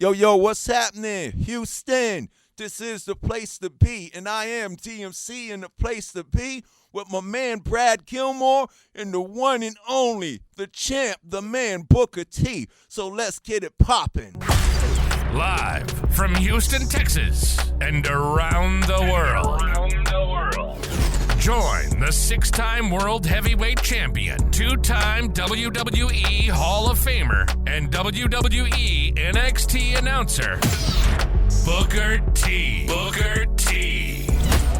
Yo, what's happening? Houston, this is the place to be, and I am DMC in the place to be with my man Brad Gilmore and the one and only, the champ, the man Booker T. So let's get it poppin'. Live from Houston, Texas, and around the world. Join the six-time world heavyweight champion, two-time WWE Hall of Famer, and WWE NXT announcer, Booker T. Booker T.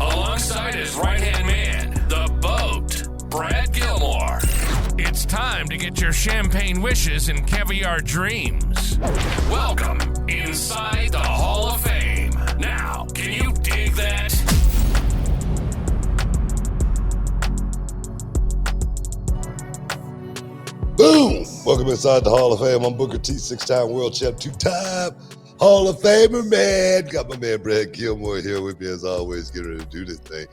Alongside his right-hand man, the BOAT, Brad Gilmore. It's time to get your champagne wishes and caviar dreams. Welcome inside the Hall of Fame. Now, can you dig that? Boom! Welcome inside the Hall of Fame. I'm Booker T, six-time world champ, two-time Hall of Famer, man. Got my man Brad Gilmore here with me as always, getting ready to do this thing.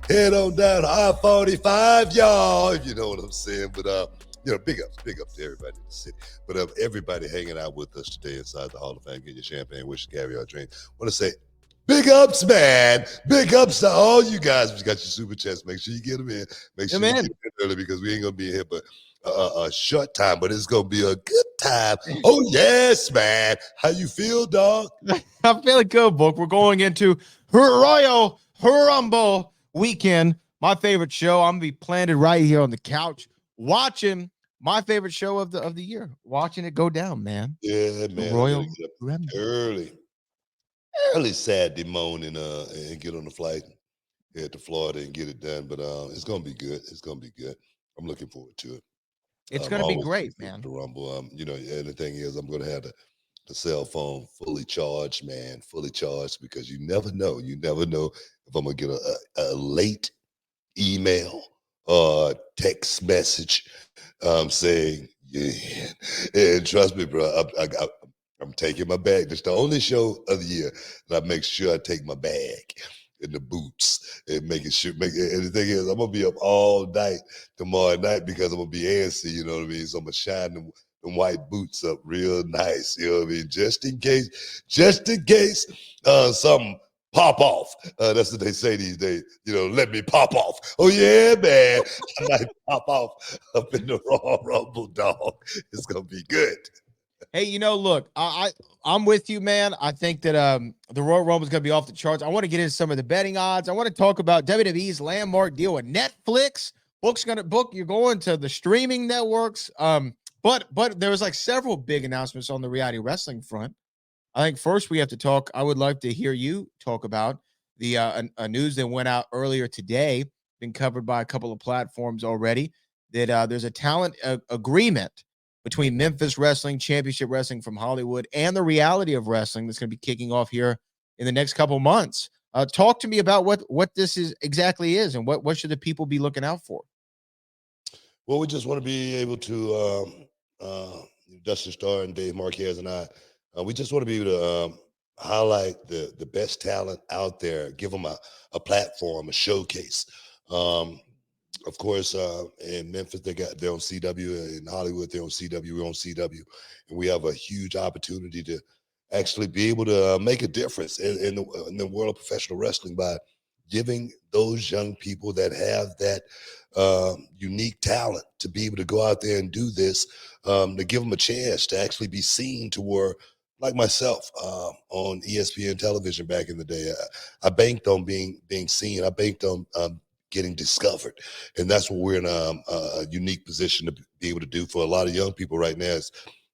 Head on down to I-45, y'all, if you know what I'm saying. But, big ups to everybody in the city. But everybody hanging out with us today inside the Hall of Fame, getting your champagne, wish, caviar, drink. Want to say big ups, man. Big ups to all you guys. You got your super chats. Make sure you get them in. Make sure you get them in early because we ain't going to be here but a short time, but it's going to be a good time. Oh, yes, man. How you feel, dog? I'm feeling good, Book. We're going into Royal Rumble weekend. My favorite show. I'm going to be planted right here on the couch watching my favorite show of the year. Watching it go down, man. Yeah, man. Royal Rumble. Early Saturday morning and get on the flight, head to Florida and get it done. But it's going to be good. It's going to be good. I'm looking forward to it. It's going to be great, man. The Rumble. And the thing is, I'm going to have the cell phone fully charged, man, fully charged, because you never know. You never know if I'm going to get a late email or text message saying, yeah. And trust me, bro, I'm taking my bag. It's the only show of the year that I make sure I take my bag and the boots and making sure. And the thing is, I'm gonna be up all night tomorrow night because I'm gonna be antsy. You know what I mean? So I'm gonna shine them white boots up real nice. You know what I mean? Just in case something pop off. That's what they say these days. Let me pop off. Oh yeah, man. I might pop off up in the Royal Rumble, dog. It's gonna be good. Hey, look, I'm with you, man. I think that the Royal Rumble is going to be off the charts. I want to get into some of the betting odds. I want to talk about WWE's landmark deal with Netflix. You're going to the streaming networks. But there was like several big announcements on the reality wrestling front. I think first we have to talk. I would like to hear you talk about the a news that went out earlier today, been covered by a couple of platforms already, that there's a talent agreement between Memphis Wrestling, Championship Wrestling from Hollywood, and the reality of wrestling that's going to be kicking off here in the next couple months. Talk to me about what this exactly is, and what should the people be looking out for? Well, we just want to be able to, Dustin Starr and Dave Marquez and I, we just want to be able to highlight the best talent out there, give them a platform, a showcase. Of course, in Memphis, they're on CW. In Hollywood, they're on CW. We're on CW. And we have a huge opportunity to actually be able to make a difference in the world of professional wrestling by giving those young people that have that unique talent to be able to go out there and do this, to give them a chance to actually be seen to where, like myself, on ESPN television back in the day, I banked on being seen. I banked on getting discovered. And that's what we're in a unique position to be able to do for a lot of young people right now, is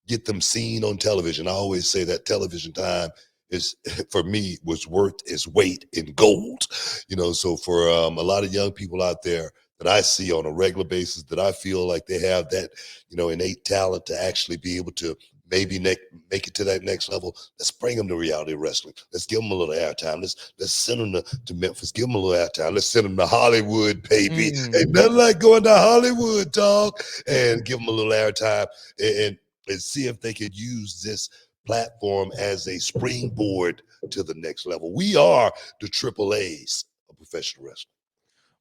get them seen on television. I always say that television time is, for me, was worth its weight in gold. So for a lot of young people out there that I see on a regular basis, that I feel like they have that, innate talent to actually be able to maybe make it to that next level. Let's bring them to reality wrestling. Let's give them a little airtime. Let's send them to Memphis. Give them a little airtime. Let's send them to Hollywood, baby. Ain't nothing like going to Hollywood, dog. And give them a little airtime and see if they could use this platform as a springboard to the next level. We are the triple A's of professional wrestling.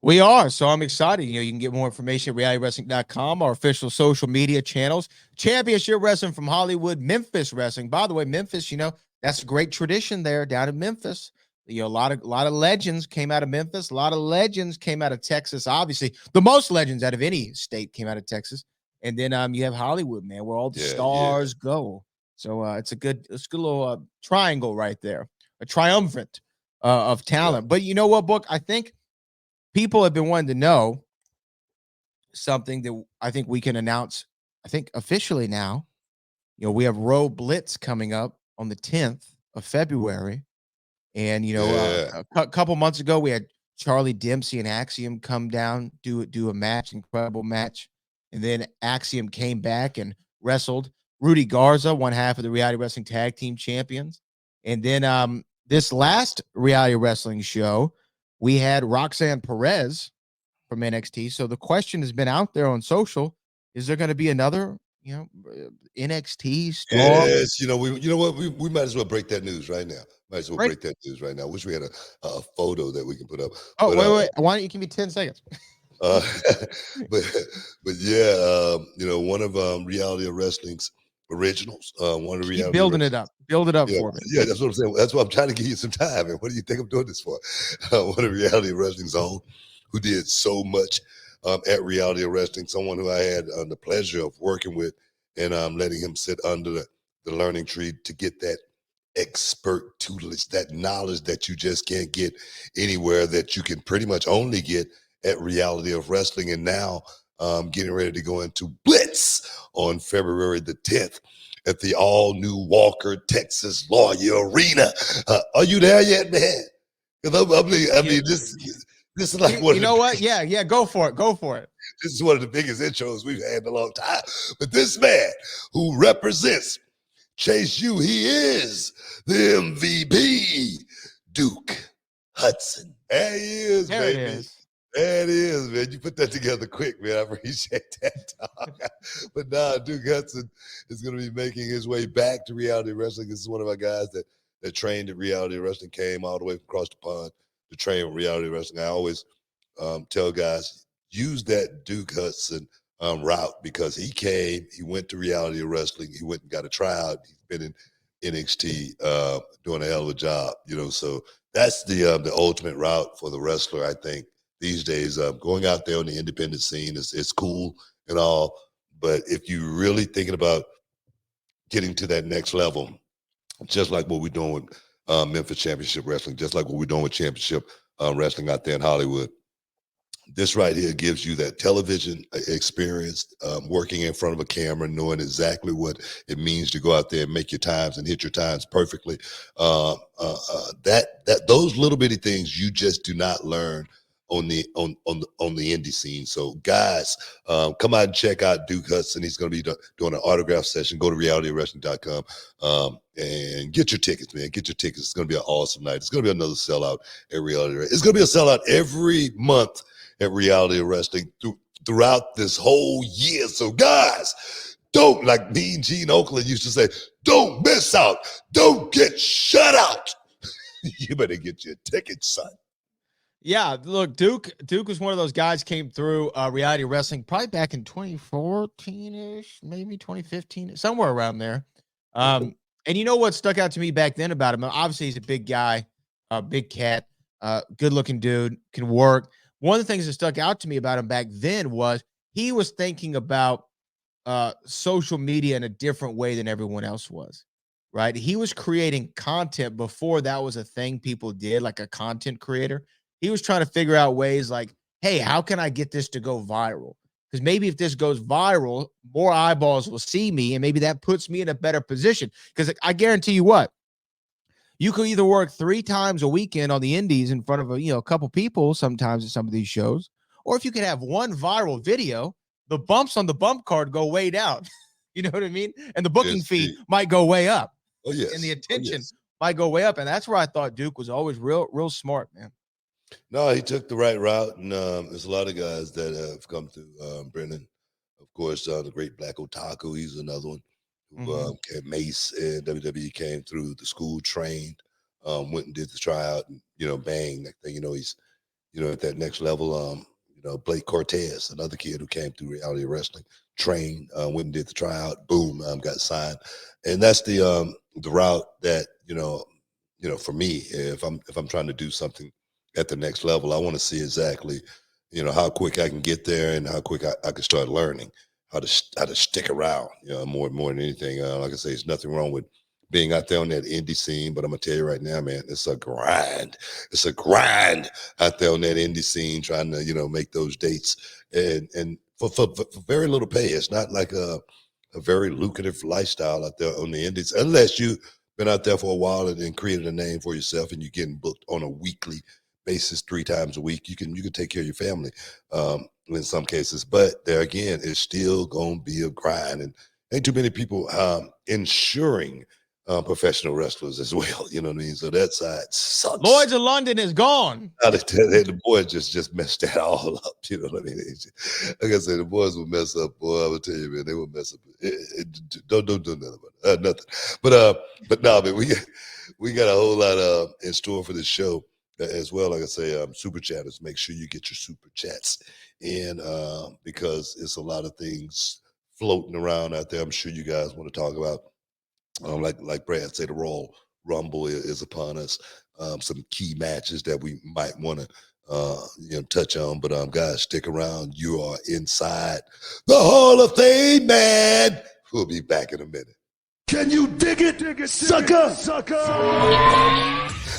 We are. So I'm excited. You can get more information at realitywrestling.com, our official social media channels. Championship Wrestling from Hollywood, Memphis Wrestling. By the way, Memphis, that's a great tradition there down in Memphis. A lot of legends came out of Memphis. A lot of legends came out of Texas. Obviously, the most legends out of any state came out of Texas. And then you have Hollywood, man, where all the stars go. So it's a good little triangle right there, a triumvirate of talent. But you know what, Book? I think people have been wanting to know something that I think we can announce, I think officially now. We have Row Blitz coming up on the 10th of February. And, a couple months ago, we had Charlie Dempsey and Axiom come down, do a match, incredible match. And then Axiom came back and wrestled Rudy Garza, one half of the Reality Wrestling Tag Team Champions. And then this last Reality Wrestling show, we had Roxanne Perez from NXT. So the question has been out there on social: is there going to be another, NXT star? Yes, you know what? We might as well break that news right now. Break that news right now. Wish we had a photo that we can put up. Oh, wait. Why don't you give me 10 seconds? but yeah, one of Reality of Wrestling's originals. One of Keep building it up. Build it up for me. Yeah, that's what I'm saying. That's why I'm trying to give you some time. And what do you think I'm doing this for? One of Reality of Wrestling's own, who did so much at Reality of Wrestling. Someone who I had the pleasure of working with, and letting him sit under the learning tree to get that expert tutelage, that knowledge that you just can't get anywhere, that you can pretty much only get at Reality of Wrestling. And now getting ready to go into Blitz on February the 10th at the all-new Walker, Texas Lawyer Arena. Are you there yet, man? Because I mean, this is like what? Yeah, go for it. This is one of the biggest intros we've had in a long time. But this man who represents Chase U, he is the MVP, Duke Hudson. There he is, there baby. It is. There it is, man. You put that together quick, man. I appreciate that, dog. But nah, Duke Hudson is going to be making his way back to Reality Wrestling. This is one of our guys that trained at Reality Wrestling, came all the way across the pond to train with Reality Wrestling. I always tell guys, use that Duke Hudson route, because he went to Reality Wrestling, he went and got a tryout. He's been in NXT doing a hell of a job, so that's the ultimate route for the wrestler, I think, these days. Going out there on the independent scene is cool and all, but if you're really thinking about getting to that next level, just like what we're doing with Memphis Championship Wrestling, just like what we're doing with Championship Wrestling out there in Hollywood, this right here gives you that television experience, working in front of a camera, knowing exactly what it means to go out there and make your times and hit your times perfectly. Those little bitty things you just do not learn on the indie scene. So guys, come out and check out Duke Hudson. He's going to be doing an autograph session. Go to realitywrestling.com and get your tickets, man. Get your tickets. It's going to be an awesome night. It's going to be another sellout at Reality. It's going to be a sellout every month at Reality Wrestling throughout this whole year. So guys, don't, like me and Gene Oakland used to say, don't miss out. Don't get shut out. You better get your tickets, son. Yeah, look, Duke was one of those guys, came through Reality Wrestling probably back in 2014-ish, maybe 2015, somewhere around there. And you know what stuck out to me back then about him? Obviously, he's a big guy, big cat, good-looking dude, can work. One of the things that stuck out to me about him back then was he was thinking about social media in a different way than everyone else was, right? He was creating content before that was a thing people did, like a content creator. He was trying to figure out ways like, hey, how can I get this to go viral? Because maybe if this goes viral, more eyeballs will see me, and maybe that puts me in a better position. Because I guarantee you what, you could either work 3 times a weekend on the indies in front of a couple people sometimes at some of these shows, or if you could have one viral video, the bumps on the bump card go way down. You know what I mean? And the booking fee might go way up. Oh yes. And the attention might go way up. And that's where I thought Duke was always real smart, man. No, he took the right route, and there's a lot of guys that have come through. Brennan, of course, the great Black Otaku, he's another one. Who Mace and WWE came through the school, trained, went and did the tryout, and bang, next thing you know, he's at that next level. Blake Cortez, another kid who came through Reality Wrestling, trained, went and did the tryout, boom, got signed, and that's the route that for me, if I'm trying to do something at the next level, I want to see exactly how quick I can get there and how quick I can start learning how to stick around. More than anything. Like I say, there's nothing wrong with being out there on that indie scene, but I'm gonna tell you right now, man, it's a grind. It's a grind out there on that indie scene, trying to make those dates and for very little pay. It's not like a very lucrative lifestyle out there on the indies, unless you've been out there for a while and then created a name for yourself and you're getting booked on a weekly basis 3 times a week. You can take care of your family in some cases, but there again, it's still gonna be a grind, and ain't too many people ensuring professional wrestlers as well. You know what I mean? So that side sucks. Lloyd's of London is gone. The boys just messed that all up. You know what I mean? Like I said, the boys will mess up. Boy, I will tell you, man, they will mess up. Don't do nothing. But no, man, we got a whole lot in store for this show as well. Like I say, super chatters. Make sure you get your super chats in because it's a lot of things floating around out there. I'm sure you guys want to talk about. Like Brad said, the Royal Rumble is upon us. Some key matches that we might want to touch on. But guys, stick around. You are inside the Hall of Fame, man. We'll be back in a minute. Can you dig it, sucker?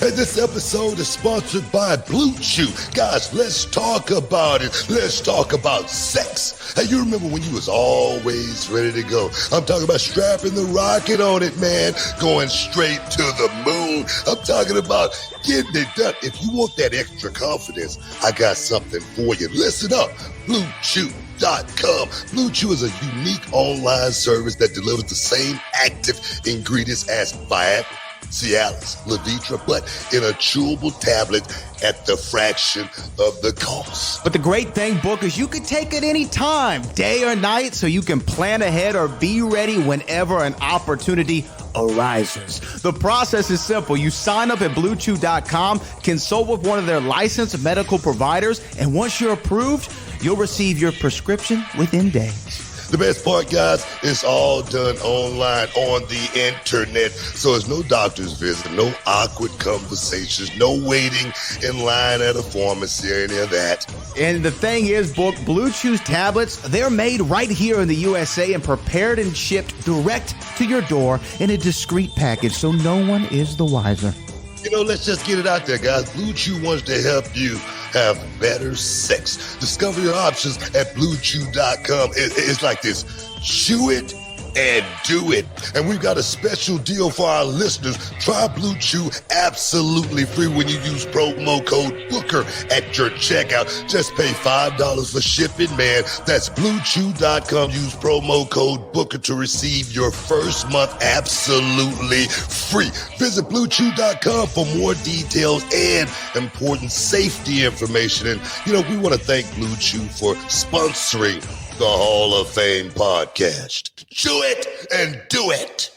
And this episode is sponsored by Blue Chew. Guys, let's talk about it. Let's talk about sex. Hey, you remember when you was always ready to go? I'm talking about strapping the rocket on it, man. Going straight to the moon. I'm talking about getting it done. If you want that extra confidence, I got something for you. Listen up. BlueChew.com. Blue Chew is a unique online service that delivers the same active ingredients as Viagra, Cialis, Levitra, but in a chewable tablet at the fraction of the cost. But the great thing, Book, is you can take it any time, day or night, so you can plan ahead or be ready whenever an opportunity arises. The process is simple. You sign up at BlueChew.com, consult with one of their licensed medical providers, and once you're approved, you'll receive your prescription within days. The best part, guys, it's all done online on the internet. So there's no doctor's visit, no awkward conversations, no waiting in line at a pharmacy or any of that. And the thing is, Book, Blue Chew's tablets, they're made right here in the USA and prepared and shipped direct to your door in a discreet package, so no one is the wiser. Let's just get it out there, guys. Blue Chew wants to help you have better sex. Discover your options at BlueChew.com. It's like this. Chew it and do it. And we've got a special deal for our listeners. Try Blue Chew absolutely free when you use promo code Booker at your checkout. Just pay $5 for shipping, man. That's BlueChew.com. Use promo code Booker to receive your first month absolutely free. Visit BlueChew.com for more details and important safety information. And, we want to thank Blue Chew for sponsoring the Hall of Fame podcast. Chew it and do it.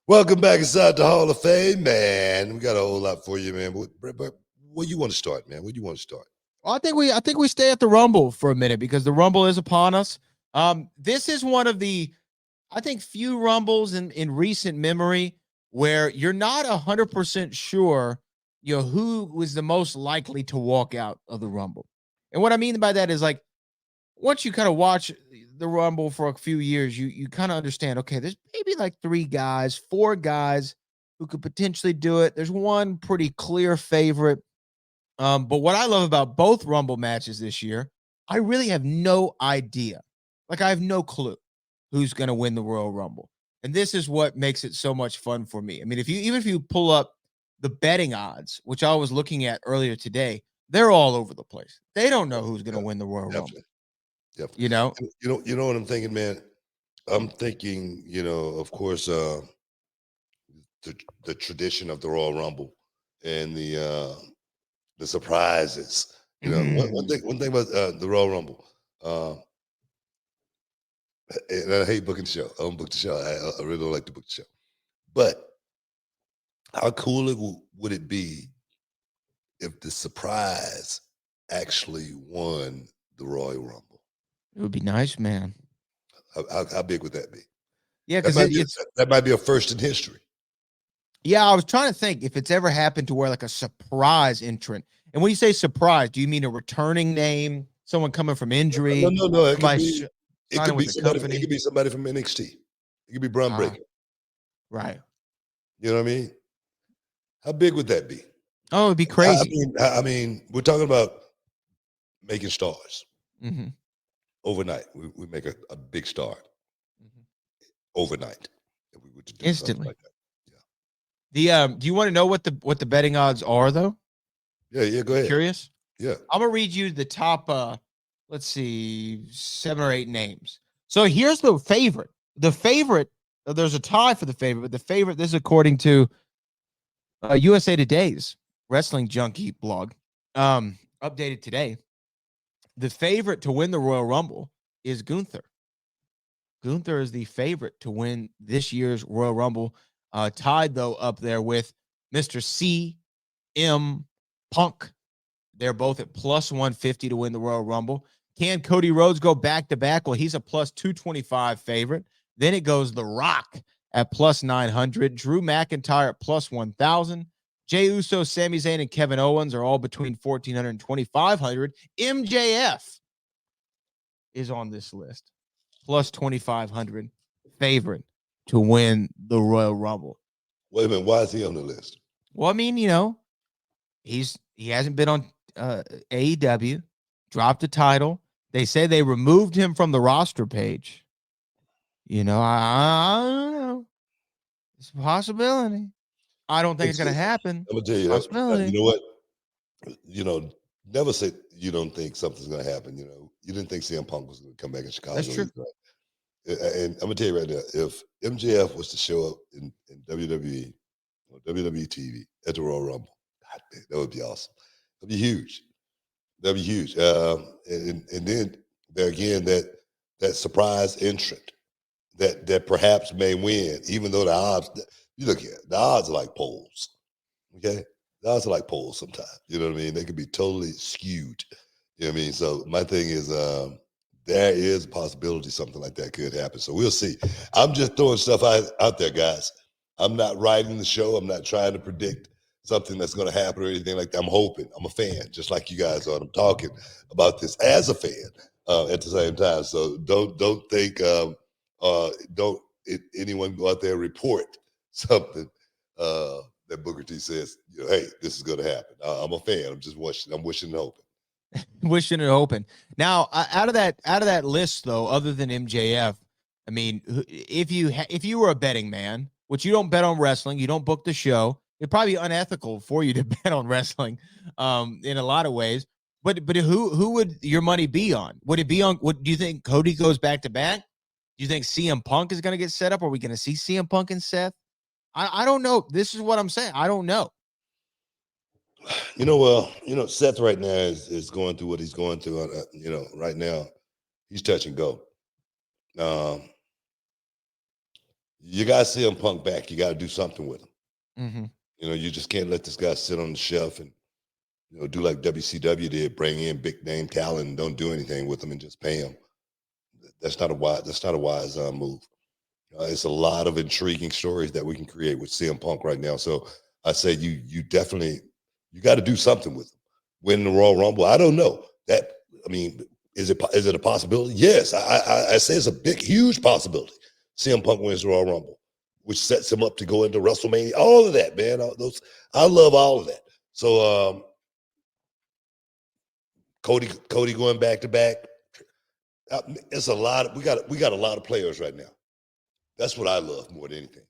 Welcome back inside the Hall of Fame, man. We got a whole lot for you, man. Where you want to start, man? Where do you want to start? Well, I think we stay at the Rumble for a minute because the Rumble is upon us. This is one of the, I think, few Rumbles in recent memory where you're not 100% sure, who was the most likely to walk out of the Rumble. And what I mean by that is, like, once you kind of watch the Rumble for a few years, you kind of understand, okay, there's maybe like 4 guys who could potentially do it. There's one pretty clear favorite. But what I love about both Rumble matches this year, I really have no idea. Like, I have no clue who's going to win the Royal Rumble. And this is what makes it so much fun for me. I mean, if you pull up the betting odds, which I was looking at earlier today, they're all over the place. They don't know who's going to win the Royal Rumble. Definitely. You know what I'm thinking, man? I'm thinking, of course, the tradition of the Royal Rumble and the surprises. One thing about the Royal Rumble, and I hate booking the show. I don't book the show. I really don't like to book the show. But how cool would it be if the surprise actually won the Royal Rumble? It would be nice, man. How big would that be? Yeah, That because that might be a first in history. yeah, I was trying to think if it's ever happened to where like a surprise entrant. And when you say surprise, do you mean a returning name, someone coming from injury, No. It could somebody be. It signing could with be the somebody. company? It could be somebody from NXT. It could be Braun Ah, Breaker. right. You know what I mean? How big would that be? Oh, it'd be I crazy. mean, I mean, we're talking about making stars Mm-hmm. overnight. We make a big star overnight if we were to do something Instantly. like that. Yeah. Do you want to know what the betting odds are though? Yeah. Go ahead. Curious? Yeah. I'm gonna read you the top let's see, 7 or 8 names. So here's the favorite. The favorite, there's a tie for the favorite, but the favorite, this is according to USA Today's Wrestling Junkie blog, updated today. The favorite to win the Royal Rumble is Gunther. Gunther is the favorite to win this year's Royal Rumble, tied though up there with Mr. CM Punk. They're both at plus 150 to win the Royal Rumble. Can Cody Rhodes go back to back? Well, he's a plus 225 favorite. Then it goes The Rock at plus 900. Drew McIntyre at plus 1,000. Jey Uso, Sami Zayn, and Kevin Owens are all between 1,400 and 2,500. MJF is on this list, plus 2,500 favorite to win the Royal Rumble. Wait a minute. Why is he on the list? Well, I mean, he hasn't been on AEW, dropped the title. They say they removed him from the roster page. I don't know. It's a possibility. I don't think it's going to happen. I'm gonna tell you that. You know what? Never say you don't think something's gonna happen. You didn't think CM Punk was gonna come back in Chicago. That's true. And I'm gonna tell you right now, if MJF was to show up in WWE or WWE TV at the Royal Rumble, God, man, that would be awesome. That'd be huge. That'd be huge. And then there again, that surprise entrant that perhaps may win, even though the odds, you look at the odds are like polls. Okay, the odds are like polls sometimes. You know what I mean? They could be totally skewed. You know what I mean? So my thing is, there is a possibility something like that could happen. So we'll see. I'm just throwing stuff out there, guys. I'm not writing the show. I'm not trying to predict something that's going to happen or anything like that. I'm hoping. I'm a fan, just like you guys are. I'm talking about this as a fan at the same time. So don't think don't anyone go out there and report something that Booker T says, hey, this is going to happen. I'm a fan. I'm just wishing. I'm wishing and hoping. Wishing and hoping. Now, out of that list, though, other than MJF, I mean, if you were a betting man, which you don't bet on wrestling, you don't book the show, it'd probably be unethical for you to bet on wrestling, in a lot of ways. But who would your money be on? Would it be on? Do you think Cody goes back to back? Do you think CM Punk is going to get set up? Are we going to see CM Punk and Seth? I don't know. This is what I'm saying. I don't know. Seth right now is going through what he's going through. Right now, he's touch and go. You got to CM Punk back. You got to do something with him. Mm-hmm. You just can't let this guy sit on the shelf and do like WCW did, bring in big name talent and don't do anything with him and just pay him. That's not a wise move. It's a lot of intriguing stories that we can create with CM Punk right now. So I say you definitely got to do something with him. Win the Royal Rumble. I don't know that. I mean, is it a possibility? Yes, I say it's a big, huge possibility. CM Punk wins the Royal Rumble, which sets him up to go into WrestleMania. All of that, man. I love all of that. So Cody going back to back. It's a lot. We got a lot of players right now. That's what I love more than anything.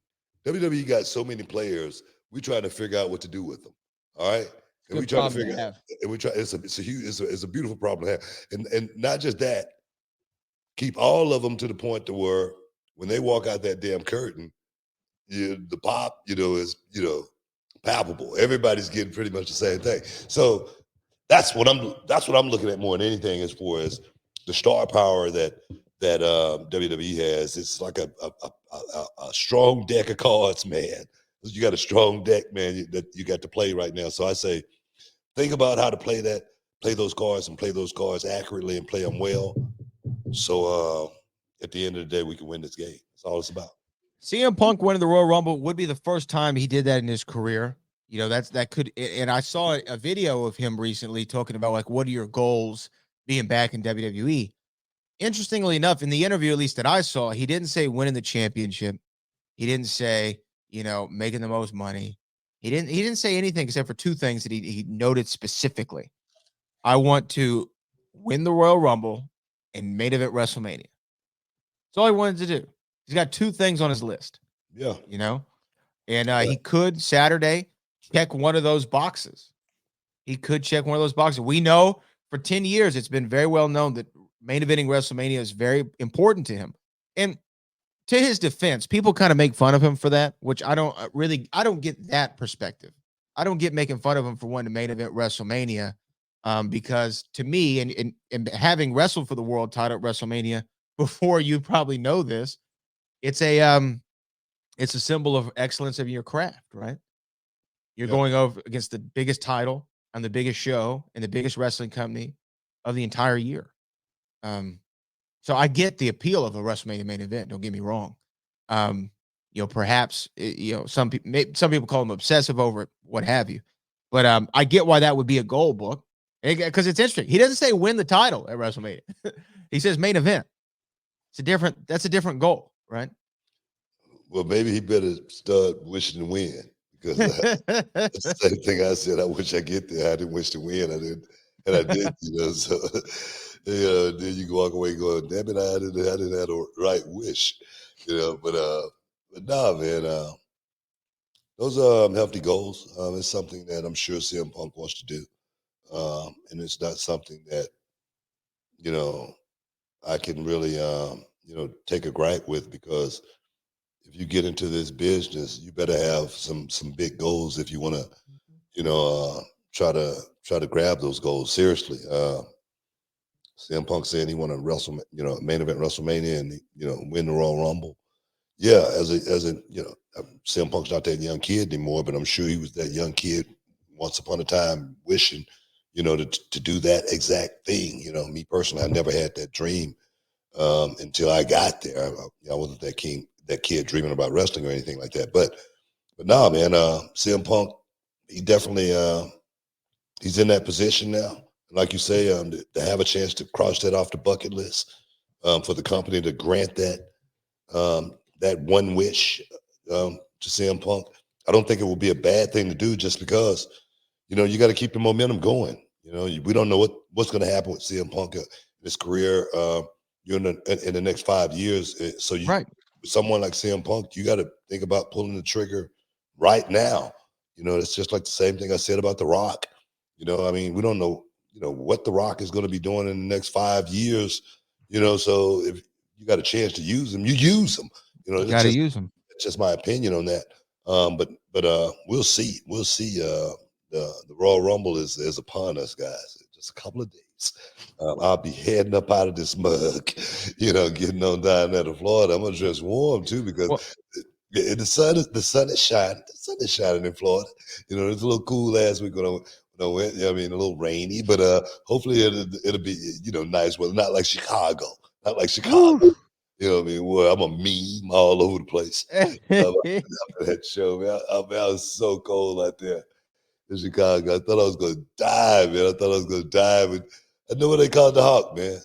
WWE got so many players. We trying to figure out what to do with them. All right, and we try to figure out. And we try. It's a beautiful problem to have, and not just that. Keep all of them to the point to where when they walk out that damn curtain, the pop, is palpable. Everybody's getting pretty much the same thing. So that's what I'm looking at more than anything as far as the star power that WWE has. It's like a strong deck of cards, man. You got a strong deck, man, that you got to play right now. So I say think about how to play those cards and play those cards accurately and play them well. So at the end of the day, we can win this game. That's all it's about. CM Punk winning the Royal Rumble would be the first time he did that in his career. You know, that could, and I saw a video of him recently talking about like, what are your goals being back in WWE? Interestingly enough, in the interview, at least that I saw, he didn't say winning the championship. He didn't say, you know, making the most money. He didn't say anything except for two things that he noted specifically. I want to win the Royal Rumble and main event WrestleMania. That's all he wanted to do. He's got two things on his list. Yeah. You know, and he could Saturday check one of those boxes. He could check one of those boxes. We know for 10 years, it's been very well known that main eventing WrestleMania is very important to him. And to his defense, people kind of make fun of him for that, which I don't get that perspective. I don't get making fun of him for wanting to main event WrestleMania because to me, and having wrestled for the world title at WrestleMania before, you probably know this, it's a symbol of excellence of your craft, right? You're going over against the biggest title on the biggest show and the biggest wrestling company of the entire year. So I get the appeal of a WrestleMania main event. Don't get me wrong. You know, perhaps some people call him obsessive over it, what have you. But I get why that would be a goal, book, because it's interesting. He doesn't say win the title at WrestleMania. He says main event. That's a different goal, right? Well, maybe he better start wishing to win, because that's the same thing I said. I wish I get there. I didn't wish to win. I did. So then you can walk away going, damn it, I didn't have the right wish, but nah, man, those are healthy goals. It's something that I'm sure CM Punk wants to do. And it's not something that, I can really, take a gripe with, because if you get into this business, you better have some big goals if you want to, try to grab those goals seriously. CM Punk saying he want to main event WrestleMania and win the Royal Rumble. Yeah, as a CM Punk's not that young kid anymore, but I'm sure he was that young kid once upon a time wishing, to do that exact thing. Me personally, I never had that dream until I got there. I wasn't that kid dreaming about wrestling or anything like that. But nah, man, CM Punk, he definitely he's in that position now. Like you say, to have a chance to cross that off the bucket list, for the company to grant that one wish to CM Punk, I don't think it would be a bad thing to do, just because, you got to keep the momentum going. We don't know what's going to happen with CM Punk in his career in the next 5 years. So with someone like CM Punk, you got to think about pulling the trigger right now. It's just like the same thing I said about The Rock. We don't know, what The Rock is going to be doing in the next 5 years, so if you got a chance to use them, you use them. You got to use them. That's just my opinion on that. But we'll see. We'll see. The Royal Rumble is upon us, guys. Just a couple of days. I'll be heading up out of this mug, getting on down there to Florida. I'm gonna dress warm too, because the sun is shining. The sun is shining in Florida. It's a little cool last week when I went. A little rainy, but hopefully it'll be nice weather. Not like Chicago. Where I'm a meme all over the place. That show, man. I was so cold out there in Chicago. I thought I was going to die, man. But I know what they call the Hawk, man.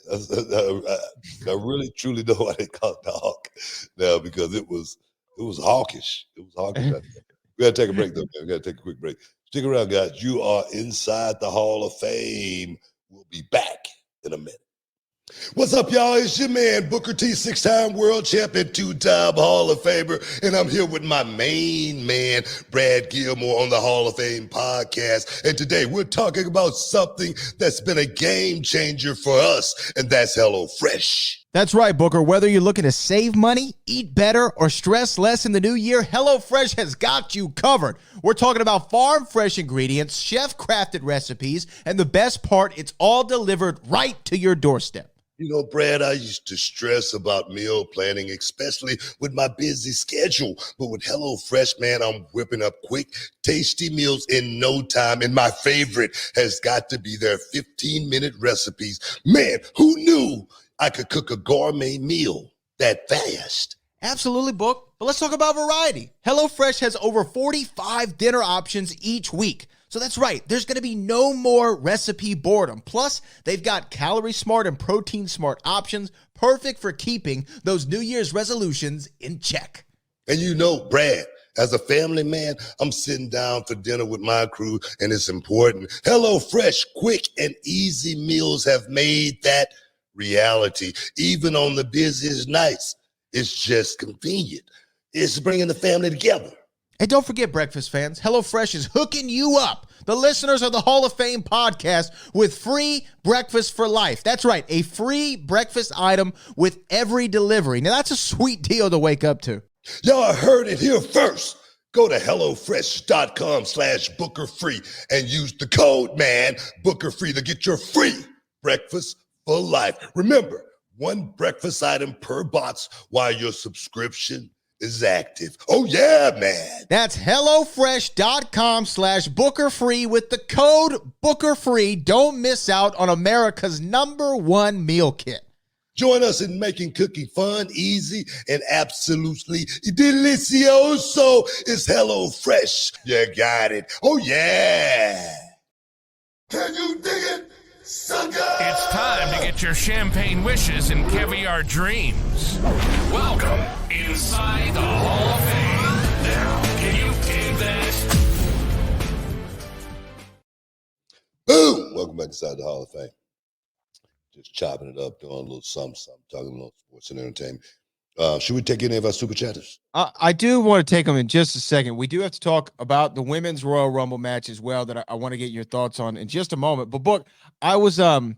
I really, truly know why they call it the Hawk now, because it was hawkish. It was hawkish out there. We got to take a break, though, man. We got to take a quick break. Stick around, guys. You are inside the Hall of Fame. We'll be back in a minute. What's up, y'all? It's your man, Booker T, 6-time world champion, 2-time Hall of Famer, and I'm here with my main man, Brad Gilmore, on the Hall of Fame podcast. And today we're talking about something that's been a game changer for us, and that's HelloFresh. That's right, Booker. Whether you're looking to save money, eat better, or stress less in the new year, HelloFresh has got you covered. We're talking about farm-fresh ingredients, chef-crafted recipes, and the best part, it's all delivered right to your doorstep. You know, Brad, I used to stress about meal planning, especially with my busy schedule. But with HelloFresh, man, I'm whipping up quick, tasty meals in no time. And my favorite has got to be their 15-minute recipes. Man, who knew I could cook a gourmet meal that fast? Absolutely, Book. But let's talk about variety. HelloFresh has over 45 dinner options each week. So that's right. There's going to be no more recipe boredom. Plus, they've got calorie smart and protein smart options, perfect for keeping those New Year's resolutions in check. And you know, Brad, as a family man, I'm sitting down for dinner with my crew, and it's important. HelloFresh, quick and easy meals have made that reality. Even on the busiest nights, it's just convenient. It's bringing the family together. And don't forget, breakfast fans, HelloFresh is hooking you up, the listeners of the Hall of Fame podcast, with free breakfast for life. That's right, a free breakfast item with every delivery. Now, that's a sweet deal to wake up to. Y'all heard it here first. Go to HelloFresh.com/BookerFree and use the code, man, BookerFree, to get your free breakfast for life. Remember, one breakfast item per box while your subscription is active. Oh, yeah, man. That's HelloFresh.com/BookerFree with the code BookerFree. Don't miss out on America's #1 meal kit. Join us in making cooking fun, easy, and absolutely delicioso. It's HelloFresh. You got it. Oh, yeah. Can you dig it, sucker? It's time to get your champagne wishes and caviar dreams. Welcome inside the Hall of Fame. Now, can you dig that? Boom! Welcome back inside the Hall of Fame. Just chopping it up, doing a little something, talking a little sports and entertainment. Should we take any of our super chatters? I do want to take them in just a second. We do have to talk about the women's Royal Rumble match as well that I want to get your thoughts on in just a moment. But Book, I was a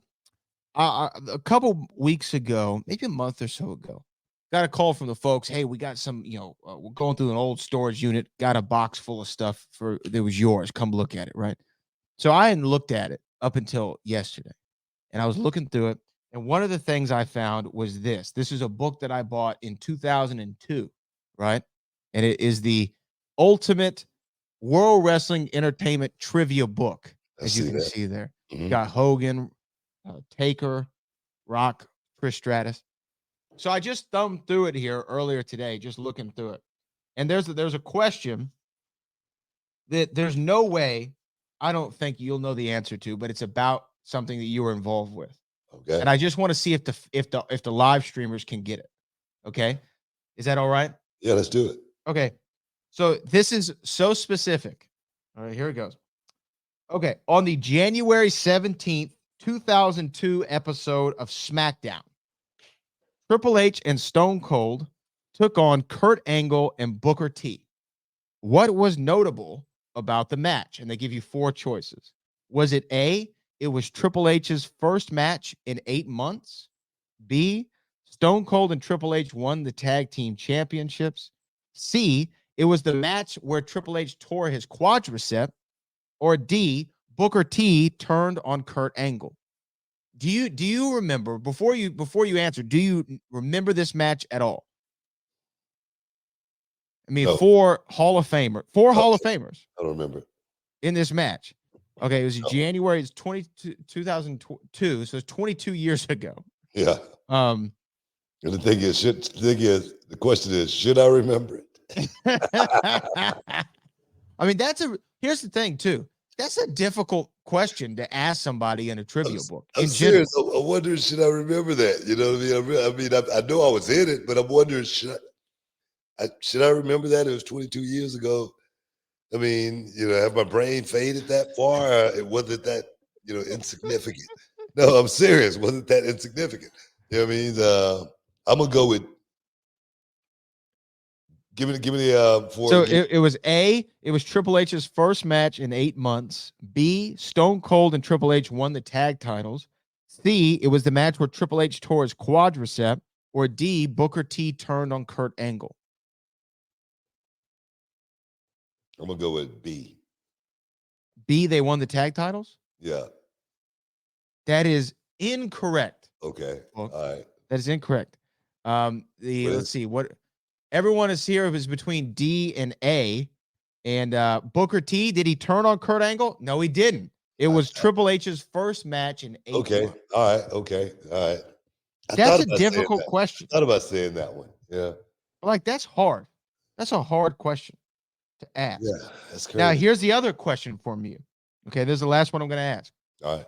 couple weeks ago, maybe a month or so ago, got a call from the folks. Hey, we got some, we're going through an old storage unit, got a box full of stuff that was yours. Come look at it, right? So I hadn't looked at it up until yesterday. And I was looking through it, and one of the things I found was this. This is a book that I bought in 2002, right? And it is the Ultimate World Wrestling Entertainment Trivia book, as you can see there. Mm-hmm. Got Hogan, Taker, Rock, Trish Stratus. So I just thumbed through it here earlier today, just looking through it. And there's a question that there's no way, I don't think you'll know the answer to, but it's about something that you were involved with. Okay. And I just want to see if the live streamers can get it. Okay. Is that all right? Yeah, let's do it. Okay. So this is so specific. All right, here it goes. Okay. On the January 17th, 2002 episode of SmackDown, Triple H and Stone Cold took on Kurt Angle and Booker T. What was notable about the match? And they give you 4 choices. Was it A, it was Triple H's first match in 8 months? B, Stone Cold and Triple H won the tag team championships? C, it was the match where Triple H tore his quadricep? Or D, Booker T turned on Kurt Angle? Do you remember, before you answer, do you remember this match at all? I mean, no. Four Hall of Famers I don't remember in this match. Okay, it was January, it's 2002, so it's 22 years ago. Yeah. And the question is, should I remember it? I mean, here's the thing too. That's a difficult question to ask somebody in a trivia book. I'm serious. I'm wondering, should I remember that? You know what I mean? I know I was in it, but I'm wondering, should I remember that? It was 22 years ago. I mean, have my brain faded that far? It wasn't that, insignificant. No, I'm serious. Wasn't that insignificant? You know what I mean? I'm gonna go with. Give me the 4. So it was A. It was Triple H's first match in 8 months. B. Stone Cold and Triple H won the tag titles. C. It was the match where Triple H tore his quadricep. Or D. Booker T turned on Kurt Angle. I'm going to go with B. B, they won the tag titles? Yeah. That is incorrect. Okay. Well, All right. that is incorrect. Let's see what everyone is here is between D and A. And Booker T, did he turn on Kurt Angle? No, he didn't. It was Triple H's first match in 8 Okay. months. All right. Okay. All right. That's a difficult question. I thought about saying that one. Yeah. Like, that's hard. That's a hard question to ask. Yeah. That's crazy. Now, here's the other question from you. Okay, this is the last one I'm going to ask. All right.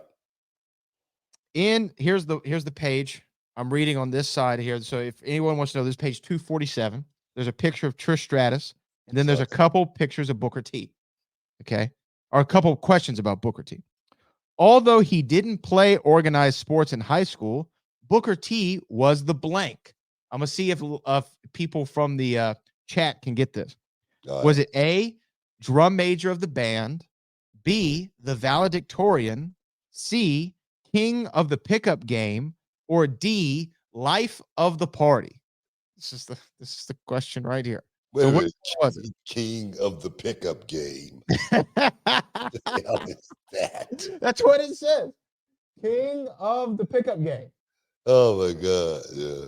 Here's the page I'm reading on this side here. So if anyone wants to know, this is page 247. There's a picture of Trish Stratus, and then there's a couple pictures of Booker T. Okay, or a couple of questions about Booker T. Although he didn't play organized sports in high school, Booker T was the blank. I'm gonna see if people from the chat can get this. Was it A, drum major of the band, B, the valedictorian, C, king of the pickup game, or D, life of the party? This is the question right here. Wait So a what minute. was it? King of the pickup game. What the hell is that? That's what it says. King of the pickup game. Oh my God. Yeah.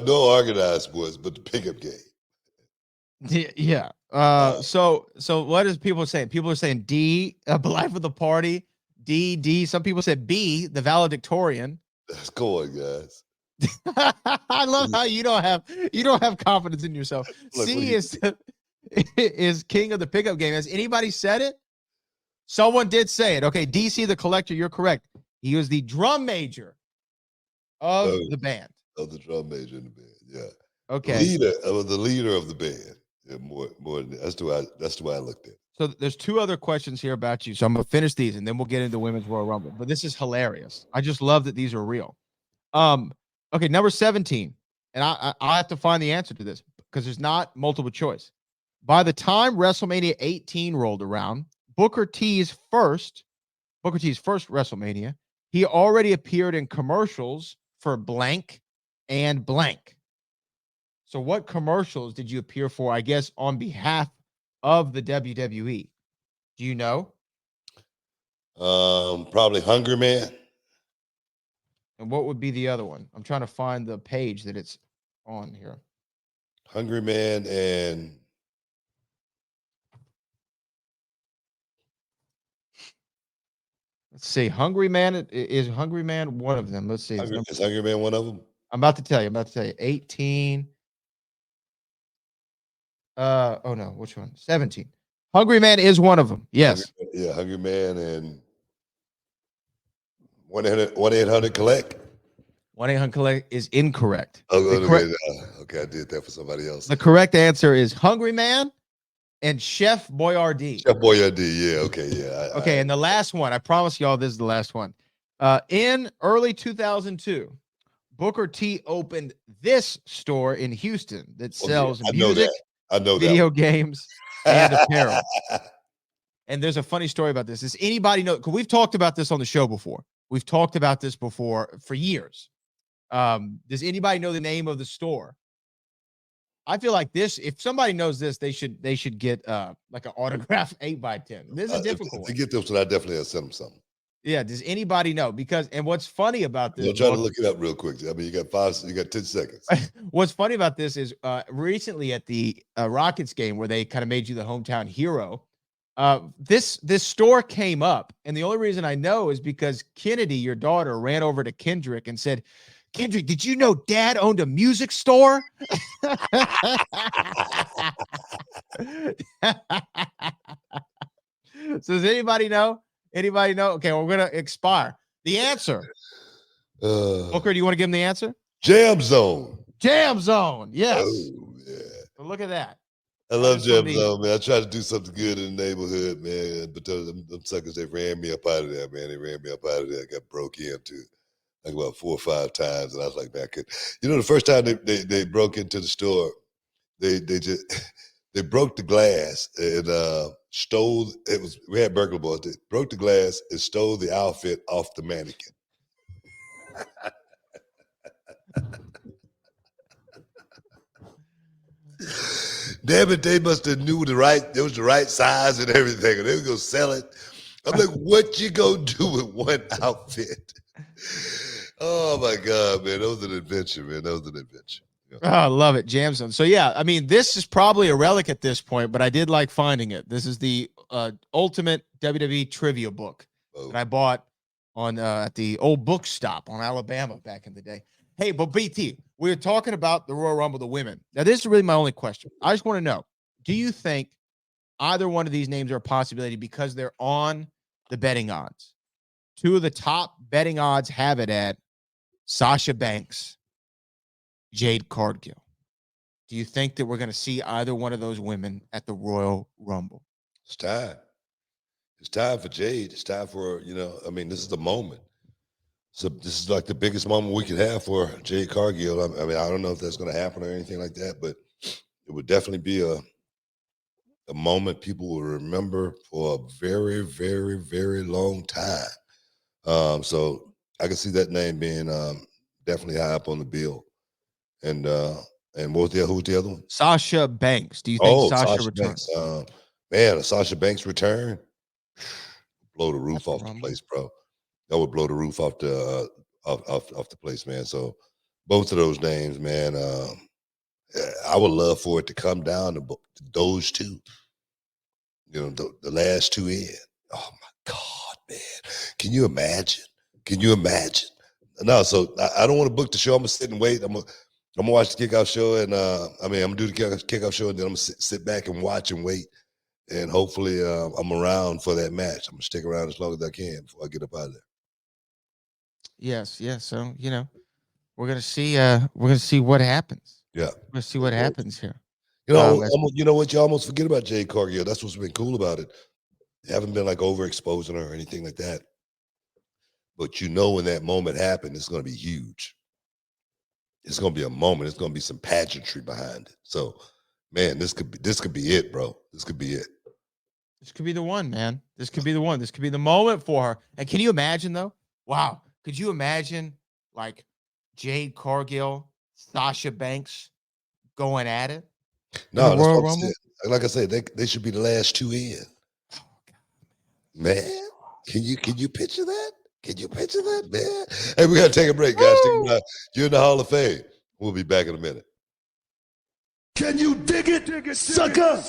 No organized sports, but the pickup game. Yeah. So what is people saying? People are saying D, life of the party. D. Some people said B, the valedictorian. Let's go on, guys. I love how you don't have confidence in yourself. Look, C is king of the pickup game. Has anybody said it? Someone did say it. Okay, DC the collector, you're correct. He was the drum major of the band. Of the drum major in the band, yeah. Okay. The leader of the band. Yeah, more than that's the way I looked at it. So there's two other questions here about you. So I'm gonna finish these and then we'll get into Women's Royal Rumble. But this is hilarious. I just love that these are real. Okay, number 17. And I have to find the answer to this because there's not multiple choice. By the time WrestleMania 18 rolled around, Booker T's first WrestleMania, he already appeared in commercials for blank and blank. So what commercials did you appear for, I guess, on behalf of the WWE? Do you know? Probably Hungry Man. And what would be the other one? I'm trying to find the page that it's on here. Hungry Man and let's see. Hungry Man is Hungry Man one of them. Let's see. Is Hungry Man one of them? I'm about to tell you. 18. Oh no, which one? 17. Hungry Man is one of them. Yes. Hungry Man and 1-800 collect. 1-800 collect is incorrect. Okay, I did that for somebody else. The correct answer is Hungry Man and Chef Boyardee. Chef Boyardee, yeah, okay, yeah. Okay, and the last one, I promise y'all this is the last one. In early 2002, Booker T opened this store in Houston that sells music, video games, and apparel. And there's a funny story about this. Does anybody know? Because we've talked about this on the show before. We've talked about this before for years. Does anybody know the name of the store? I feel like this, if somebody knows this, they should get like an autograph 8x10. This is a difficult. To get this one, I definitely have sent them something. Yeah, does anybody know? And what's funny about this, I'm trying to look it up real quick. I mean, you got 10 seconds. What's funny about this is recently at the Rockets game where they kind of made you the hometown hero, this store came up, and the only reason I know is because Kennedy, your daughter, ran over to Kendrick and said, "Kendrick, did you know Dad owned a music store?" So does anybody know? Anybody know? Okay, we're gonna expire the answer. Booker, do you want to give him the answer? Jam Zone. Jam Zone. Yes. Oh, yeah. So look at that. I love Jam Zone, man. I tried to do something good in the neighborhood, man, but them suckers, they ran me up out of there, man. They ran me up out of there. I got broke into like about 4 or 5 times, and I was like, man, the first time they broke into the store, they broke the glass and stole. We had burglar boys. They broke the glass and stole the outfit off the mannequin. Damn it, they must have knew it was the right size and everything, and they were gonna sell it. I'm like, what you gonna do with one outfit? Oh my God, man. That was an adventure, man. That was an adventure. Yeah. Oh, I love it. Jam Zone. So yeah, I mean, this is probably a relic at this point, but I did like finding it. This is the ultimate WWE trivia book that I bought on at the old book stop on Alabama back in the day. Hey, but BT, we were talking about the Royal Rumble, the women. Now, this is really my only question. I just want to know, do you think either one of these names are a possibility because they're on the betting odds? Two of the top betting odds have it at Sasha Banks, Jade Cargill. Do you think that we're going to see either one of those women at the Royal Rumble? It's time. It's time for Jade. It's time for, I mean, this is the moment. So this is like the biggest moment we could have for Jade Cargill. I mean, I don't know if that's going to happen or anything like that, but it would definitely be a moment people will remember for a very, very, very long time. So I can see that name being definitely high up on the bill. And who's the other one? Sasha Banks. Do you think Sasha returns? Banks. Man, a Sasha Banks return, blow the roof off the place, bro. That would blow the roof off the off the place, man. So both of those names, man, I would love for it to come down to those two. The last two in. Oh my God, man. Can you imagine? Can you imagine? No, so I don't want to book the show. I'm gonna sit and wait. I'm gonna watch the kickoff show, and I'm gonna do the kickoff show, and then I'm gonna sit back and watch and wait, and hopefully I'm around for that match. I'm gonna stick around as long as I can before I get up out of there. Yes. So we're gonna see what happens. Yeah, we're gonna see what happens here. You know what? You almost forget about Jade Cargill. That's what's been cool about it. You haven't been like overexposing her or anything like that. But when that moment happened, it's going to be huge. It's going to be a moment. It's going to be some pageantry behind it. So, man, this could be it, bro. This could be it. This could be the one, man. This could be the one. This could be the moment for her. And can you imagine, though? Wow. Could you imagine, like, Jade Cargill, Sasha Banks going at it? No, that's what I'm saying. Like I said, they should be the last two in. Oh, God. Man, can you picture that? Can you picture that, man? Hey, we got to take a break, guys. You're in the Hall of Fame. We'll be back in a minute. Can you dig it, sucker?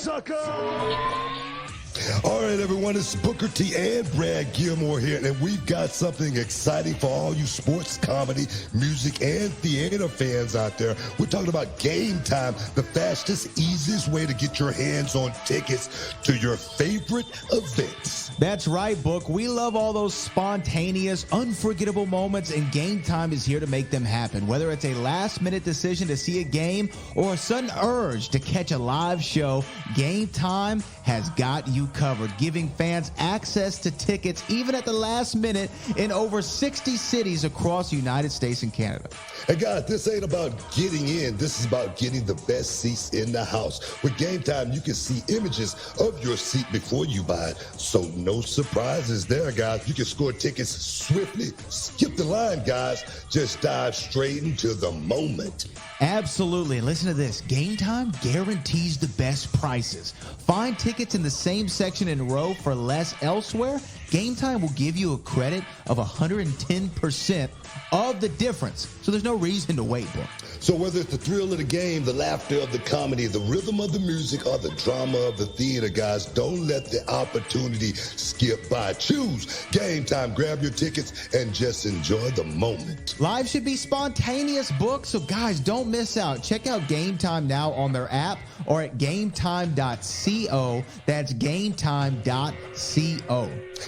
All right, everyone, it's Booker T and Brad Gilmore here, and we've got something exciting for all you sports, comedy, music, and theater fans out there. We're talking about Game Time, the fastest, easiest way to get your hands on tickets to your favorite events. That's right, Book. We love all those spontaneous, unforgettable moments, and Game Time is here to make them happen. Whether it's a last-minute decision to see a game or a sudden urge to catch a live show, Game Time has got you covered, giving fans access to tickets even at the last minute in over 60 cities across the United States and Canada. And guys, this ain't about getting in. This is about getting the best seats in the house. With Game Time, you can see images of your seat before you buy it. So no surprises there, guys. You can score tickets swiftly. Skip the line, guys. Just dive straight into the moment. Absolutely. And listen to this. Game Time guarantees the best prices. Find tickets in the same section in row for less elsewhere. Game Time will give you a credit of 110% of the difference. So there's no reason to wait, Book. So whether it's the thrill of the game, the laughter of the comedy, the rhythm of the music, or the drama of the theater, guys, don't let the opportunity skip by. Choose Game Time. Grab your tickets and just enjoy the moment. Live should be spontaneous, Book. So guys, don't miss out. Check out Game Time now on their app or at gametime.co. That's gametime.co.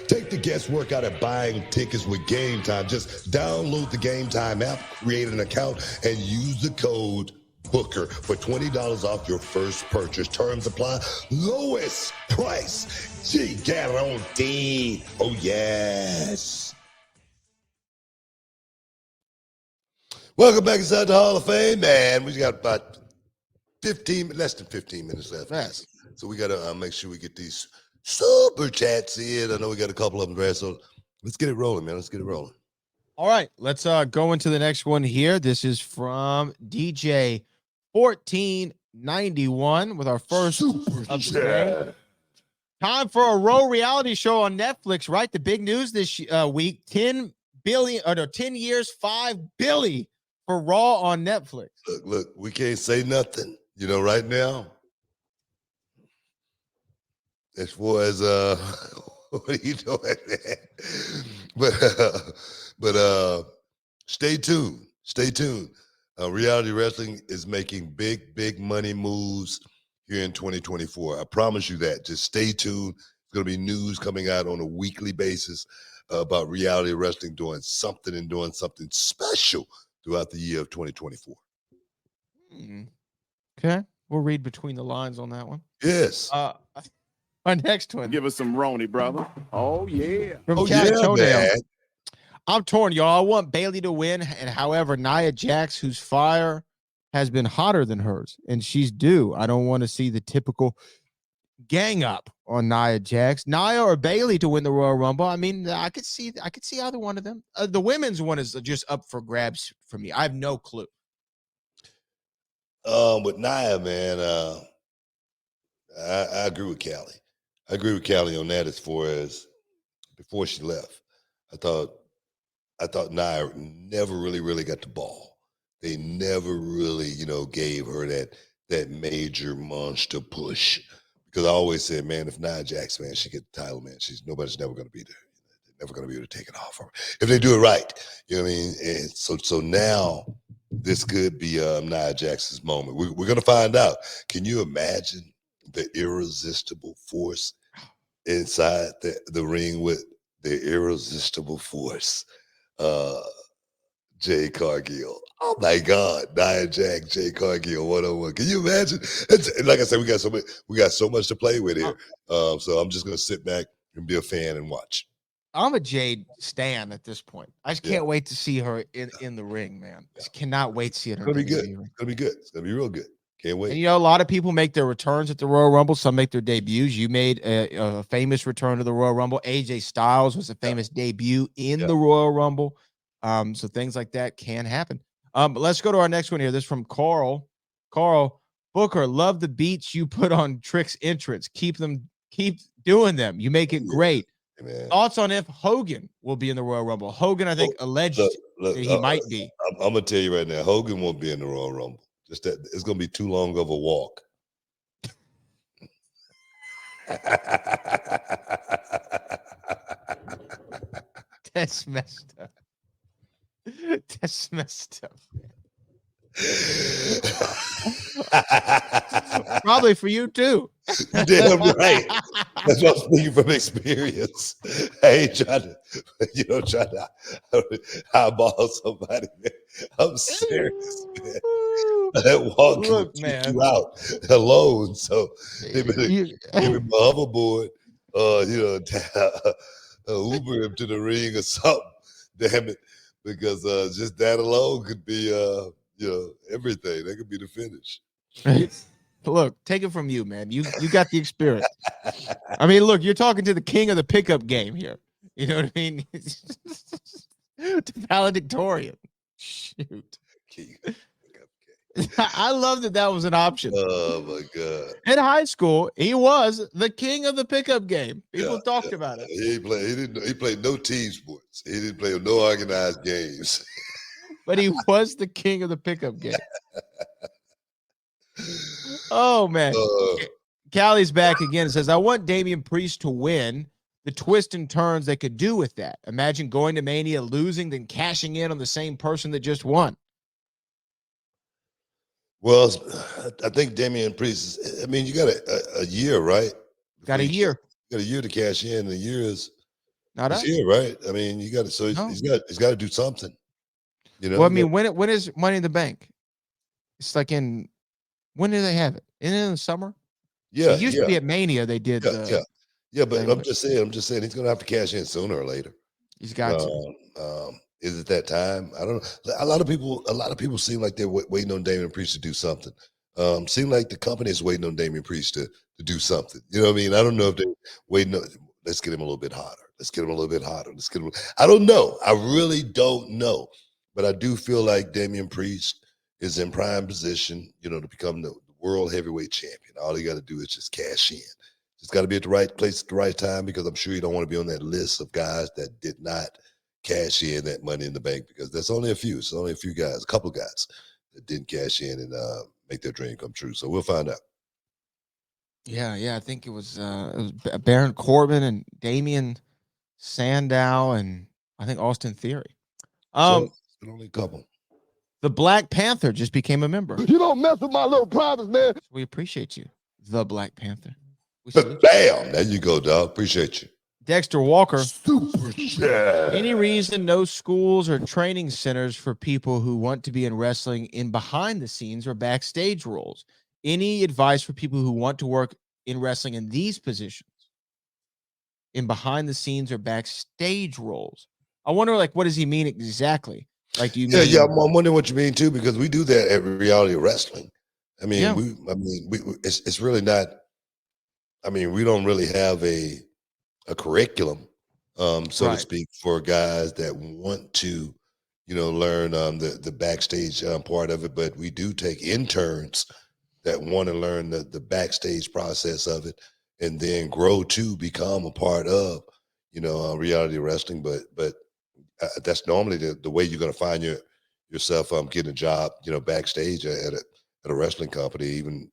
Take the guesswork out of buying tickets with Game Time. Just download the Game Time app, create an account, and use the code BOOKER for $20 off your first purchase. Terms apply. Lowest price. Gee, guarantee. Oh, yes. Welcome back inside the Hall of Fame, man. We got about less than 15 minutes left. Yes. So we got to make sure we get these super chats in. I know we got a couple of them there, so let's get it rolling, man. Let's get it rolling. All right, let's go into the next one here. This is from DJ 1491 with our first super of the day. Time for a Raw reality show on Netflix, right? The big news this week, 10 billion, or no, 10 years, $5 billion for Raw on Netflix. Look, we can't say nothing, right now. As far as what are you doing, man? But stay tuned. Stay tuned. Reality wrestling is making big money moves here in 2024. I promise you that. Just stay tuned. There's going to be news coming out on a weekly basis about reality wrestling doing something special throughout the year of 2024. Okay. We'll read between the lines on that one. Yes. Our next one. Give us some Roni, brother. Oh, yeah. From Cat Toenail. I'm torn, y'all. I want Bailey to win, and however, Nia Jax, whose fire has been hotter than hers, and she's due. I don't want to see the typical gang up on Nia Jax. Nia or Bailey to win the Royal Rumble. I mean, I could see either one of them. The women's one is just up for grabs for me. I have no clue. With Nia, man, I agree with Callie. I agree with Callie on that as far as before she left. I thought Nia never really got the ball. They never really, gave her that major monster push. Because I always said, man, if Nia Jax, man, she get the title, man, nobody's never going to be there. They're never going to be able to take it off her if they do it right. You know what I mean? And so now this could be Nia Jax's moment. We're going to find out. Can you imagine the irresistible force inside the ring with the irresistible force? Jay Cargill. Oh my God, Nia Jax, Jay Cargill, 1-on-1. Can you imagine? Like I said, we got so much to play with here. So I'm just gonna sit back and be a fan and watch. I'm a Jade stan at this point. I just can't wait to see her in the ring, man. Just cannot wait to see her. It's gonna be good. It's gonna be good. It's gonna be real good. Can't wait. And a lot of people make their returns at the Royal Rumble. Some make their debuts. You made a famous return to the Royal Rumble. AJ Styles was a famous debut in the Royal Rumble. So things like that can happen. But let's go to our next one here. This is from Carl. Carl, Booker, love the beats you put on Trick's entrance. Keep doing them. You make it great. Man. Thoughts on if Hogan will be in the Royal Rumble? Hogan, I think, alleged that he might be. I'm gonna tell you right now, Hogan won't be in the Royal Rumble. Just that it's gonna be too long of a walk. That's messed up. That's messed up. Probably for you too. Damn right. That's what I'm speaking from experience. I ain't trying to eyeball somebody, man. I'm serious, man. That walk can keep you out alone. So they better give him a hoverboard, Uber him to the ring or something. Damn it. Because just that alone could be everything. That could be the finish. Look, take it from you, man. You got the experience. I mean, look, you're talking to the king of the pickup game here. You know what I mean? To valedictorian. Shoot. King. I love that was an option. Oh my God! In high school, he was the king of the pickup game. People talked about it. He played no team sports. He didn't play no organized games. But he was the king of the pickup game. Oh man! Callie's back again. Says, "I want Damian Priest to win. The twists and turns they could do with that. Imagine going to Mania, losing, then cashing in on the same person that just won." Well, I think Damian Priest. I mean, you got a year, right? Got a year. You got a year to cash in. The year is not this year, right? I mean, you got to. So he's got to do something. Well, I mean, when is Money in the Bank? It's like when do they have it? In the summer? Yeah, it used to be at Mania. They did. Yeah. But I'm just saying he's going to have to cash in sooner or later. He's got to. Is it that time? I don't know. A lot of people seem like they're waiting on Damian Priest to do something. Seem like the company is waiting on Damian Priest to do something. You know what I mean? I don't know if they're waiting. Let's get him a little bit hotter. I don't know. I really don't know. But I do feel like Damian Priest is in prime position, to become the world heavyweight champion. All he got to do is just cash in. Just got to be at the right place at the right time, because I'm sure you don't want to be on that list of guys that did not cash in that money in the bank, because there's only a few. It's only a few guys, a couple guys that didn't cash in and make their dream come true. So we'll find out. Yeah. I think it was Baron Corbin and Damian Sandow and I think Austin Theory. So it's been only a couple. The Black Panther just became a member. You don't mess with my little privates, man. We appreciate you, the Black Panther. Bam! There you go, dog. Appreciate you. Dexter Walker. Super chat. Any reason no schools or training centers for people who want to be in wrestling in behind the scenes or backstage roles? Any advice for people who want to work in wrestling in these positions? In behind the scenes or backstage roles? I wonder, like, what does he mean exactly? Like, do you mean? Yeah. I'm wondering what you mean too, because we do that at Reality Wrestling. I mean, it's really not. I mean, we don't really have a curriculum, so to speak, for guys that want to, learn the backstage part of it. But we do take interns that want to learn the backstage process of it, and then grow to become a part of, Reality Wrestling. But that's normally the way you're going to find yourself getting a job, backstage at a wrestling company. Even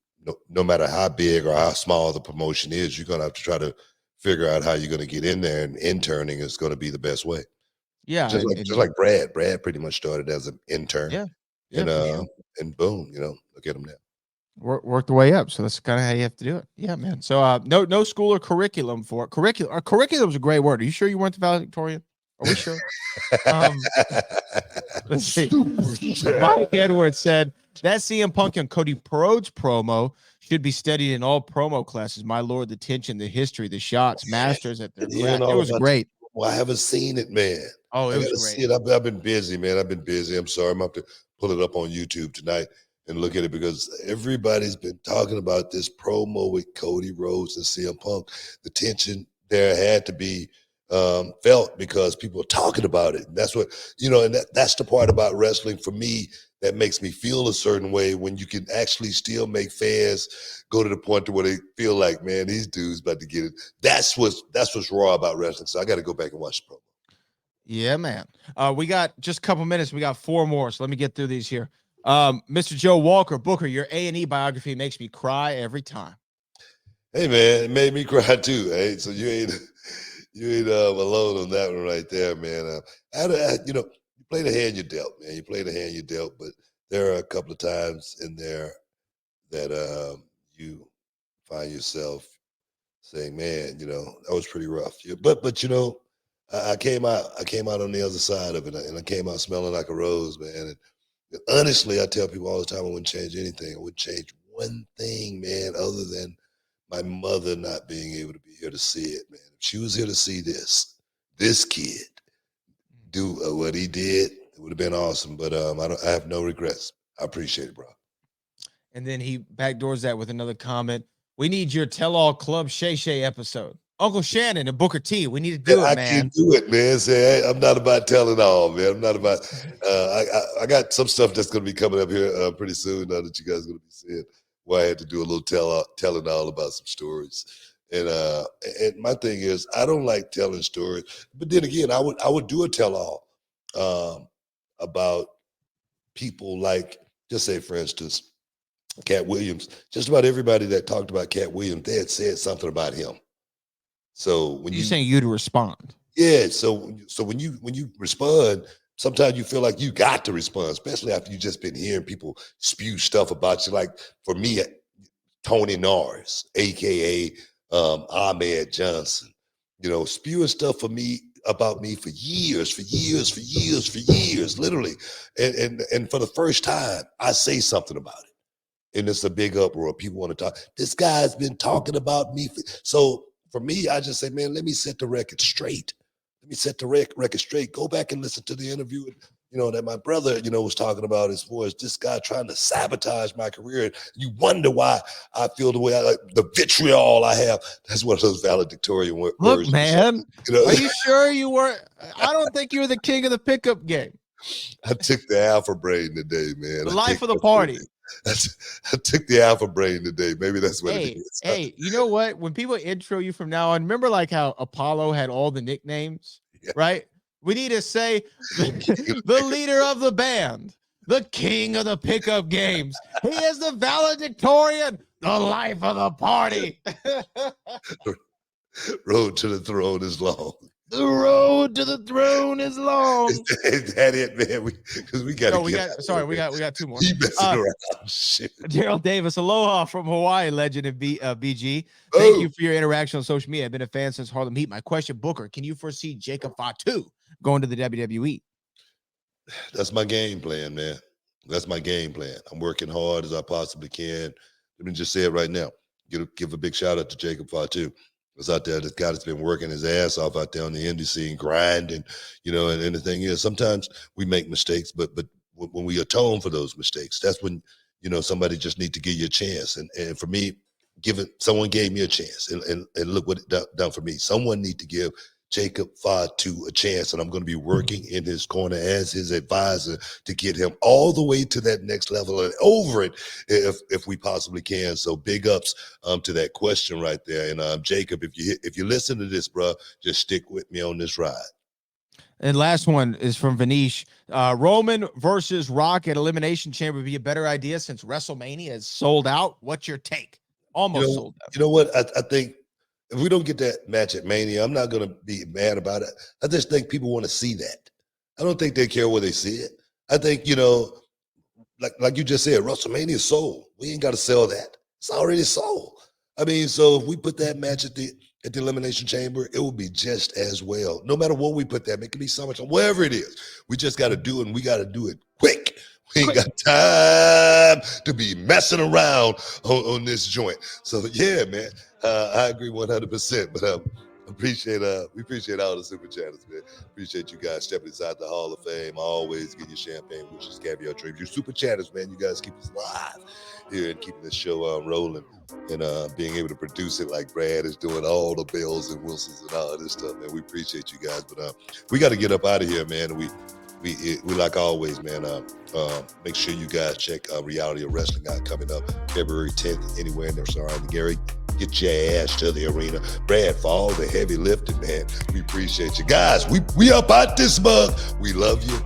no matter how big or how small the promotion is, you're going to have to try to figure out how you're going to get in there, and interning is going to be the best way. Yeah, just like Brad. Brad pretty much started as an intern. Yeah, and boom, look at him now. Work the way up. So that's kind of how you have to do it. Yeah, man. So no school or curriculum for it. Curriculum is a great word. Are you sure you weren't the valedictorian? Are we sure? Let's see. Mike Edwards said that CM Punk and Cody Rhodes promo should be studied in all promo classes. My lord, the tension, the history, the shots, masters at their craft. It was great. Well, I haven't seen it, man. Oh, it was great. See it. I've been busy, man. I've been busy. I'm sorry. I'm going to have to pull it up on YouTube tonight and look at it, because everybody's been talking about this promo with Cody Rhodes and CM Punk. The tension there had to be felt because people are talking about it. And that's what, and that's the part about wrestling for me that makes me feel a certain way, when you can actually still make fans go to the point to where they feel like, man, these dudes about to get it. That's what's raw about wrestling. So I got to go back and watch the promo. Yeah, man. We got just a couple minutes. We got 4 more. So let me get through these here. Mr. Joe Walker, Booker, your A&E biography makes me cry every time. Hey, man, it made me cry too. Hey, so you ain't alone on that one right there, man. You play the hand you dealt, man. You play the hand you dealt, but there are a couple of times in there that you find yourself saying, man, that was pretty rough. But I came out on the other side of it, and I came out smelling like a rose, man. And honestly, I tell people all the time, I wouldn't change anything. I wouldn't change one thing, man, other than my mother not being able to be here to see it, man. If she was here to see this kid do what he did, it would have been awesome. But I have no regrets. I appreciate it, bro. And then he backdoors that with another comment. We need your Tell-All Club Shay Shay episode. Uncle Shannon and Booker T. We need to do it, man. I can do it, man. Say, hey, I'm not about telling all, man. I'm not about. I got some stuff that's going to be coming up here pretty soon now that you guys are going to be seeing, where I had to do a little telling all about some stories. And my thing is, I don't like telling stories, but then again, I would do a tell all about people like, just say for instance, Cat Williams. Just about everybody that talked about Cat Williams, they had said something about him. So when you're saying you'd respond, yeah. So when you respond, sometimes you feel like you got to respond, especially after you just been hearing people spew stuff about you. Like for me, Tony Norris, aka Ahmed Johnson, spewing stuff about me for years, literally. And for the first time, I say something about it, and it's a big uproar. People want to talk. This guy's been talking about me. So for me, I just say, man, let me set the record straight. Record straight. Go back and listen to the interview, that my brother, was talking about as far as this guy trying to sabotage my career. You wonder why I feel the way I like, the vitriol I have. That's one of those valedictorian words. Look, man, are you sure you were? I don't think you were the king of the pickup game. I took the alpha brain today, man. The life of the party. I took the alpha brain today. Maybe that's what it is. Hey, you know what? When people intro you from now on, remember like how Apollo had all the nicknames, right? We need to say the leader of the band, the king of the pickup games. He is the valedictorian, the life of the party. Road to the throne is long. The road to the throne is long. Is that it, man? Because we got to We get out got of sorry, here, we man. got two more. He messing around. Shit. Daryl Davis, aloha from Hawaii, legend of BG. Thank you for your interaction on social media. I've been a fan since Harlem Heat. My question, Booker, can you foresee Jacob Fatu going to the WWE? That's my game plan, man. That's my game plan. I'm working hard as I possibly can. Let me just say it right now. Give a big shout out to Jacob Fatu. Was out there, this guy that's been working his ass off out there on the indie scene, grinding, and the thing is, sometimes we make mistakes, but when we atone for those mistakes, that's when, somebody just need to give you a chance. And for me, someone gave me a chance, and look what it done for me. Someone need to give Jacob Fatu a chance, and I'm going to be working in his corner as his advisor to get him all the way to that next level and over it if we possibly can. So big ups to that question right there. And Jacob, if you listen to this, bro, just stick with me on this ride. And last one is from Vanish. Roman versus Rock at Elimination Chamber would be a better idea since WrestleMania is sold out. What's your take? Almost sold out. You know what? I think if we don't get that match at Mania, I'm not going to be mad about it. I just think people want to see that. I don't think they care where they see it. I think, like you just said, WrestleMania is sold. We ain't got to sell that. It's already sold. I mean, so if we put that match at the Elimination Chamber, it will be just as well. No matter what we put that, it can be so much, whatever it is. We just got to do it, and we got to do it quick. We ain't got time to be messing around on this joint. So yeah, man, I agree 100%. But we appreciate all the super chatters, man. Appreciate you guys stepping inside the Hall of Fame. Always get your champagne, which is caviar dreams. Your super chatters, man. You guys keep us live here and keeping this show rolling, and being able to produce it like Brad is doing, all the bells and whistles and all this stuff, man. We appreciate you guys, but we got to get up out of here, man. We like always, man. Make sure you guys check Reality of Wrestling out coming up February 10th, anywhere in there surrounding Gary. Get your ass to the arena. Brad, for all the heavy lifting, man. We appreciate you guys. We up out this mug. We love you.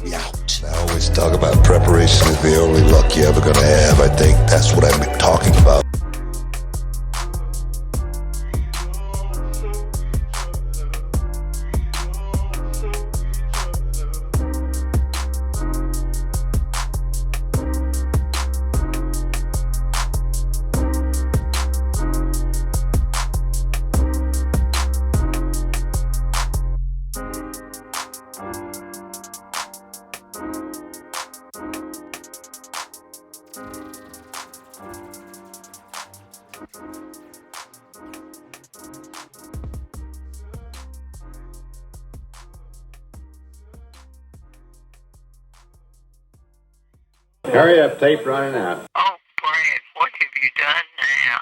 We out. I always talk about preparation is the only luck you're ever gonna have. I think that's what I'm talking about. Hurry up, tape running out. Oh, Brad, what have you done now?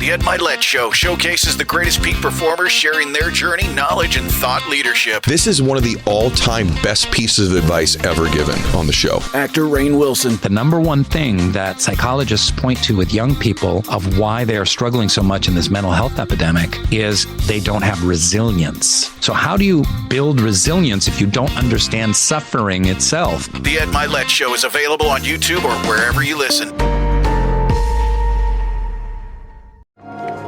The Ed Milet Show showcases the greatest peak performers sharing their journey, knowledge, and thought leadership. This is one of the all-time best pieces of advice ever given on the show. Actor Rainn Wilson. The number one thing that psychologists point to with young people of why they are struggling so much in this mental health epidemic is they don't have resilience. So how do you build resilience if you don't understand suffering itself? The Ed Milet Show is available on YouTube or wherever you listen.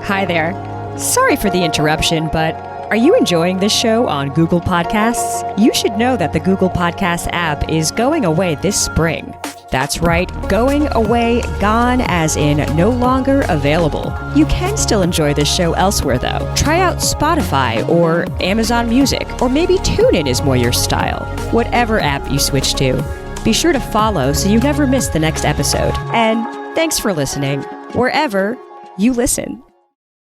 Hi there. Sorry for the interruption, but are you enjoying this show on Google Podcasts? You should know that the Google Podcasts app is going away this spring. That's right, going away, gone as in no longer available. You can still enjoy this show elsewhere though. Try out Spotify or Amazon Music, or maybe TuneIn is more your style. Whatever app you switch to, be sure to follow so you never miss the next episode. And thanks for listening, wherever you listen.